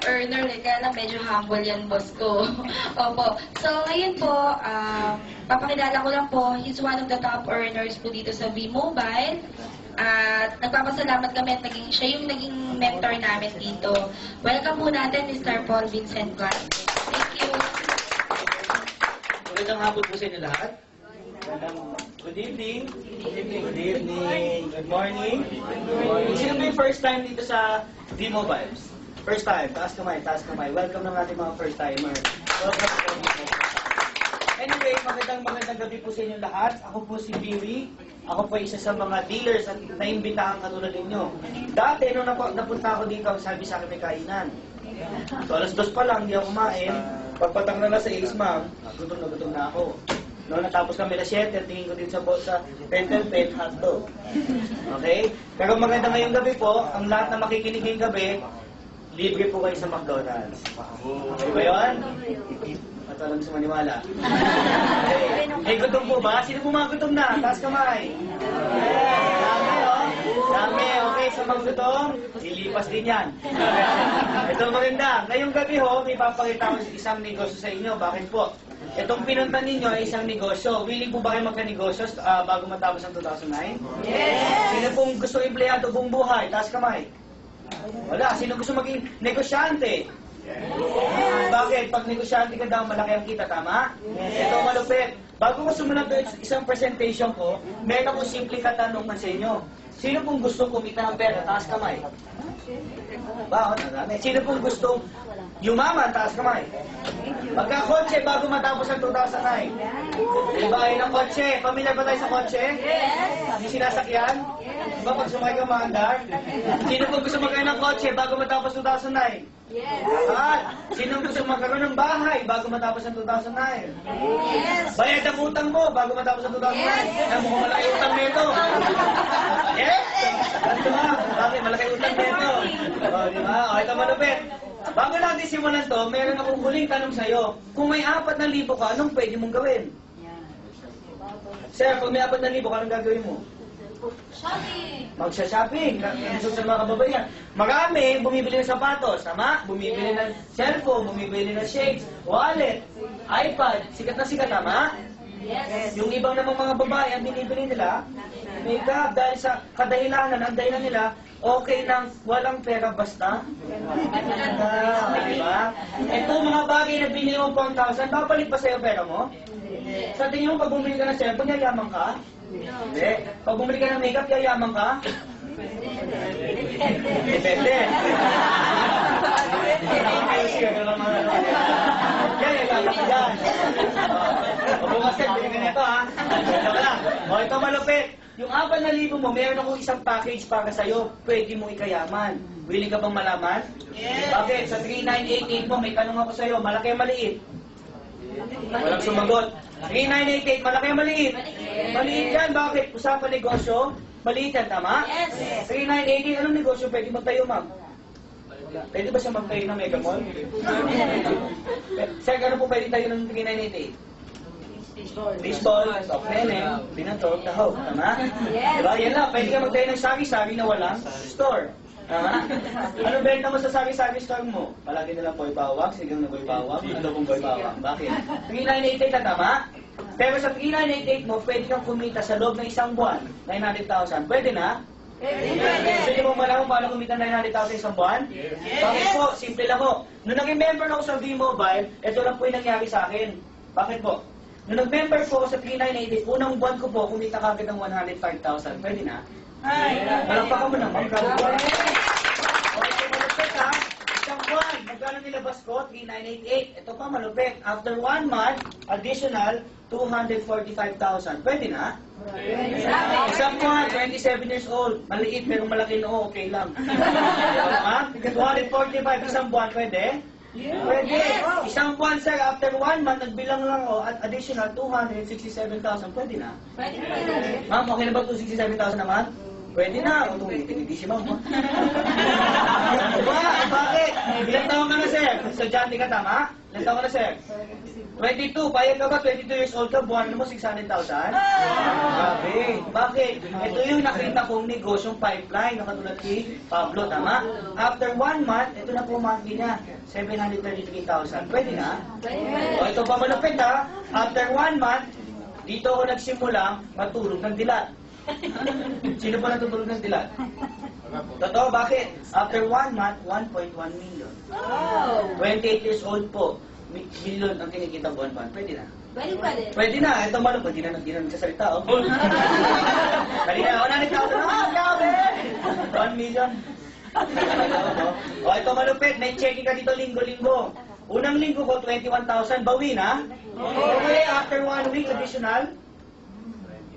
earner eh, kaya lang medyo humble yan, boss ko. Opo. So, ngayon po, papakilala ko lang po, he's one of the top earners po dito sa V-Mobile. At nagpapasalamat kami at siya yung naging mentor namin dito. Welcome po natin, Mr. Paul Vincent Valdez. Thank you. Magandang hapon po sa inyo lahat. Good evening. Good evening. Good morning. Sino ba yung first time dito sa V-Mobile? First time. Taas kamay, taas kamay. Welcome ng ating mga first timer. Welcome to V-Mobile. Anyway, magandang gabi po sa inyo lahat. Ako po si Biwi. Ako po isa sa mga dealers at naimbitahan katulad ninyo. Dati, nung napunta ako dito, sabi sa akin may kainan. So, alas 2 pa lang, hindi ako kumain. Pagpatak na sa Ace, ma'am, gutom na ako. Noong natapos kami na 7, tingin ko din sa Pentel Pen hotdog. Okay? Pero maganda ngayong gabi po, ang lahat na makikinig ngayong gabi, libre po kayo sa McDonald's. Okay ba yun? At alam sa maniwala. Okay. May gutom po ba? Sino po mga gutom na? Taas kamay. Dami, oh. Dami. Okay, sa mga gutom, lilipas din yan. Ito maganda. Ngayong gabi ho, may papakita ko isang negosyo sa inyo. Bakit po? Itong pinuntan ninyo ay isang negosyo. Willing po ba kayo magka-negosyo bago matapos ang 2009? Yes! Sino pong gusto empleyado buong buhay? Taas kamay. Wala. Sino gusto maging negosyante? Yes. Bakit? Pag negosyante ka daw, malaki ang kita, tama? Yes. Ito malupit. Bago ko sumunod isang presentation ko, meron akong simple katanungan sa inyo. Sino pong gusto kumita ng pera? Taas kamay. Bakit? Sino pong gusto yumaman? Taas kamay. Magka-kotse bago matapos ang 2009. Diba kayo ng kotse? Pamilyar ba tayo sa kotse? Yes. Yung sinasakyan? Diba pag sumakay ka maandar? Sino pong gusto magkaroon ng kotse bago matapos 2009? Yes. Sino gusto magkaroon ng bahay bago matapos ang 2009? Yes. Bayad ang utang mo bago matapos ang 2009? Yes. Mukhang malaki utang nito. Yes? Diba? Bakit? Malaki utang nito. Diba? O, ito malupit. Bago natin simulan to, meron akong huling tanong sa'yo. Kung may 4,000 ka, anong pwede mong gawin? Sir, kung may 4,000 ka, anong gagawin mo? Shopping! Magsha-shopping. Gusto sa mga kababaihan. Marami, bumibili ng sapatos, tama? Bumibili ng cellphone, bumibili ng shades, wallet, iPad. Sikat na sikat, tama? Yes. Yung ibang namang mga babae, ang binibili nila, makeup, dahil sa kadahilanan, ang dahilan nila, okay nang walang pera basta. Diba? Ito mga bagay na binili mo 4,000, papalit pa sa'yo pera mo? Sa tingin mo, pag bumili ka ng cellphone, yayaman ka? Hindi. Pag bumili ka ng makeup, yayaman ka? Depende. Yan, yayaman ka dyan. O bukas yan, bili ka nito ha. O ito malupit. Yung 4,000 mo, meron akong isang package para sa'yo. Pwede mo ikayaman. Willing ka bang malaman? Yes. Bakit? Sa 3988 mo, may tanong ako sa'yo. Malaki o maliit? Walang sumagot. 3988, malaki o maliit? Maliit yan. Bakit? Usapan negosyo? Maliit yan, tama? Yes. 3988, anong negosyo pwede magtayo, ma'am? Pwede ba siya magtayo ng Mega Mall? Sir, ano po pwede tayo ng 3988? Baseball, soft nene, binato, tahaw, tama? Yes. Diba? Yan lang, pwede ka magtayo ng sari-sari na walang store. Tama? Anong benta mo sa sari-sari store mo? Palagi nilang boy bawang, sigang na boy bawang, ano pong boy bawang. Bakit? 3988 na tama? Pero sa 3988 mo, pwede kang kumita sa loob ng isang buwan, 900,000. Pwede na? Gusto niyo mo malaman paano kumita ng 900,000 isang buwan? Yes. Bakit po? Simple lang po. Nung naging member ako sa V-Mobile, ito lang po yung nangyari sa akin. Bakit po? Nung nag-member po ako sa 3988, unang buwan ko po, kumita kagad ng 105,000. Pwede na? Ay! Malakpakan mo naman. Okay, malupit ha. Isang buwan, magkano nilabas ko? 3988. Ito pa malupit. After 1 month, additional 245,000. Pwede na? Isang buwan, 27 years old. Maliit pero malaki noo, okay lang. 245 isang buwan, pwede? Pwede. Isang buwan, sir, after 1 month, nagbilang lang ako at additional 267,000. Pwede na? Pwede. Ma'am, okay na ba 267,000 naman? Pwede na. Hindi si ma'am. Bakit? Ilan taon ka na, sir? Estudyante ka, tama? Ilan taon ka na, sir? 22. Payag ka ba? 22 years old ka, buwan mo 600,000? Grabe. Bakit? Ito yung nakita kong negosyong pipeline, katulad kay Pablo, tama? After 1 month, ito na po monthly niya, 733,000. Pwede na? O, ito pa malapit ha. After 1 month, dito ako nagsimula matulog ng dilat. Sino pa natutulog ng dilat? Totoo, bakit? After 1 month, 1.1 million. 28 years old po. Million ang kinikita buwan-buwan. Pwede na? Pwede na. Ito malupit. Hindi na nagsasalita. Oh. Kanina, 100,000. Grabe! 1 million. O, ito malupit. May checking ka dito linggo-linggo. Unang linggo ko, 21,000. Bawi na? Okay, after 1 week, additional.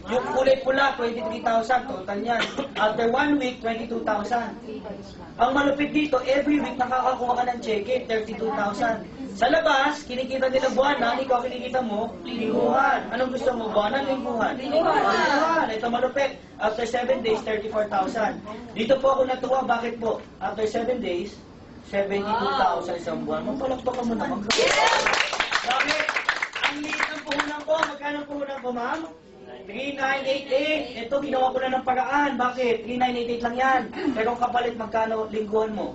Yung kulay pula, 23,000. Total yan. After 1 week, 22,000. Ang malupit dito, every week nakakakuha ka ng cheque, 32,000. Sa labas, kinikita nila buwanan, ikaw kinikita mo, lingguhan. Anong gusto mo, buwanan, lingguhan? Lingguhan. Ito malupit. After 7 days, 34,000. Dito po ako natuwa. Bakit po? After 7 days, 72,000 isang buwan. Magpalakpakan mo naman. Bakit? Ang liit ng puhunan ko. Magkano ang puhunan ko, ma'am? 3,988. Ito, ginawa ko na ng paraan. Bakit? 3,988 lang yan. Pero kapalit, magkano lingguhan mo?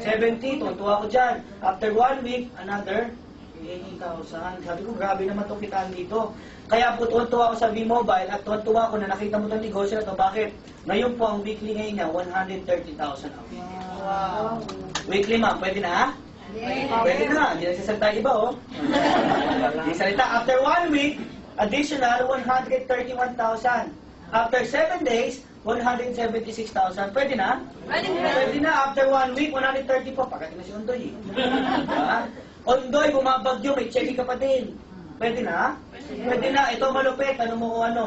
70. Tuwa ko dyan. After 1 week, another 18,000. Sabi ko, grabe naman itong kitaan dito. Kaya po, tuwa ko sa V-Mobile at tuwa ko na nakita mo itong negosyo na ito. Bakit? Ngayon po, ang weekly ngayon niya, 130,000 a week. Wow. Weekly, ma'am. Pwede na, ha? Pwede na. Hindi na sasalita iba, oh. Hindi salita. After 1 week, additional 131,000. After 7 days, 176,000. Pwede na? Pwede na. After 1 week, 130 po. Pagkatin na si Ondoy. Ondoy, bumabagyo. May check ka pa din. Pwede na? Pwede na. Ito malupit. Ano mo kung ano?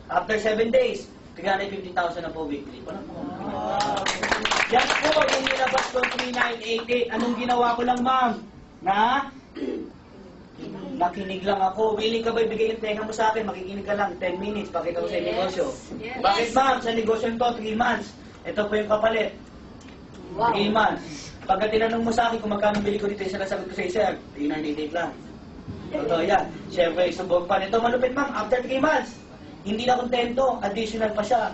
After 7 days, 350,000 na po weekly. Yan po yung nilabas ko 3,988. Anong ginawa ko lang, ma'am? Nakinig lang ako. Willing ka ba ibigay yung tenga mo sa akin? Makikinig ka lang. 10 minutes. Pakita ko sa negosyo. Bakit, ma'am? Sa negosyo nito, 3 months. Ito po yung kapalit. 3 months. Pagka tinanong mo sa akin kung magkano bili ko dito, yung sinasagot ko sa sir, 3,988 lang. Totoo yan. Siyempre, subok pa. Ito malupit, ma'am. After 3 months, hindi na kontento. Additional pa siya.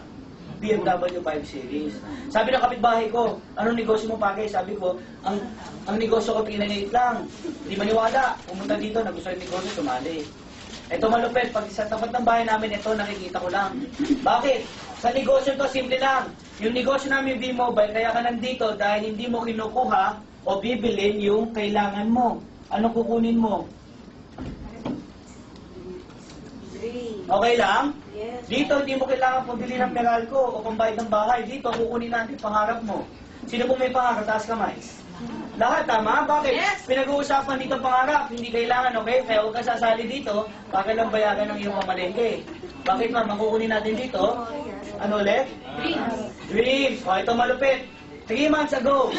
BMW 5 Series. Sabi ng kapitbahay ko, anong negosyo mo pake? Sabi ko, ang negosyo ko 398 lang. Hindi maniwala. Pumunta dito, nagustuhan yung negosyo, sumali. Ito malupit, pag sa tapat ng bahay namin, ito nakikita ko lang. Bakit? Sa negosyo to, simple lang. Yung negosyo namin V-Mobile, kaya ka nandito dahil hindi mo kinukuha o bibilin yung kailangan mo. Anong kukunin mo? Okay lang? Yes. Dito, hindi mo kailangan pambili ng Meralco o pambayad ng bahay. Dito, kukunin natin pangarap mo. Sino po may pangarap? Taas kamay. Lahat, tama? Bakit? Yes. Pinag-uusapan dito pangarap. Hindi kailangan, okay? Kaya huwag ka sasali dito. Bakit lang bayagan ng iyong pamalengke? Bakit, ma'am? Makukunin natin dito. Ano ulit? Dreams. O, ito malupit. 3 months ago.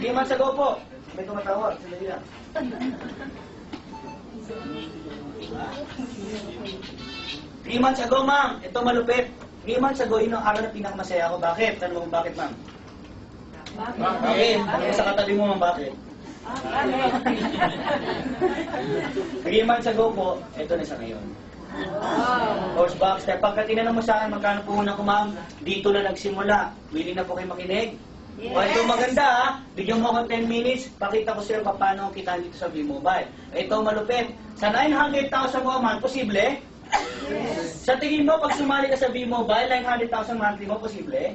3 months ago po. May tumatawag. Sandali lang. 3 months ago, ma'am. Ito malupit. 3 months ago, yun ang araw na pinakamasaya ako. Bakit? Tanong mo bakit, ma'am? Bakit? Ano sa katabi mo, ma'am, bakit? 3 months ago po, ito na sa ngayon. Horse Baxter. Pagka tinanong mo sa akin, magkano puhunan ko, ma'am? Dito na nagsimula. Willing na po kayo makinig? O, ito maganda, ha? Bigyan mo ako 10 minutes, pakita ko sa'yo paano ang kita dito sa V-Mobile. Ito malupit. Sa 900,000 mo, ma'am, posible? Sa tingin mo, pag sumali ka sa V-Mobile, 900,000 monthly mo, posible?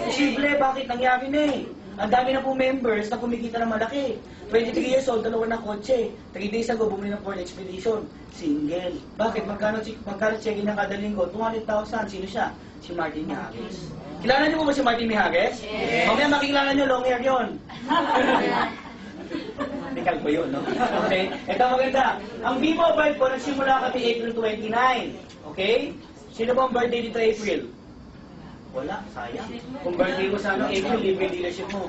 Posible, bakit? Nangyari na eh. Ang dami na po members na kumikita ng malaki. 23 years old, dalawa ng kotse. 3 days ago, bumili ng Ford Expedition. Single. Bakit? Magkano check-in na kada linggo? 200,000. Sino siya? Si Martin Mijares. Kilala niyo po ba si Martin Mijares? Yes. Mamaya makikilala niyo, long hair yun. Tikal ko yun, no? Okay? Ito maganda. Ang V-Mobile po, nagsimula kami April 29. Okay? Sino ba ang birthday dito April? Wala, sayang. Kung birthday mo sa ano, April, libre dealership mo.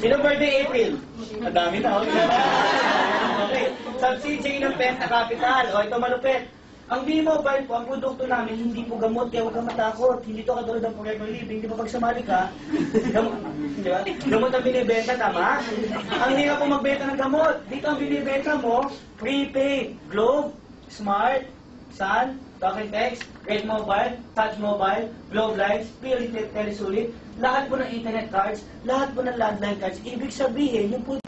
Sino birthday April? Madami na, okay? Okay. Subsidiary ng Penta Capital. O, ito malupit. Ang V-Mobile po, ang produkto namin, hindi po gamot, kaya huwag kang matakot. Hindi to katulad ng Forever Living. Di ba pag sumali ka, di ba? Gamot ang binibenta, tama? Ang hirap po magbenta ng gamot. Dito ang binibenta mo, prepaid, Globe, Smart, Sun, Talk and Text, Red Mobile, Touch Mobile, Globe Lights, PLDT Telesulit, lahat po ng internet cards, lahat po ng landline cards. Ibig sabihin, yung po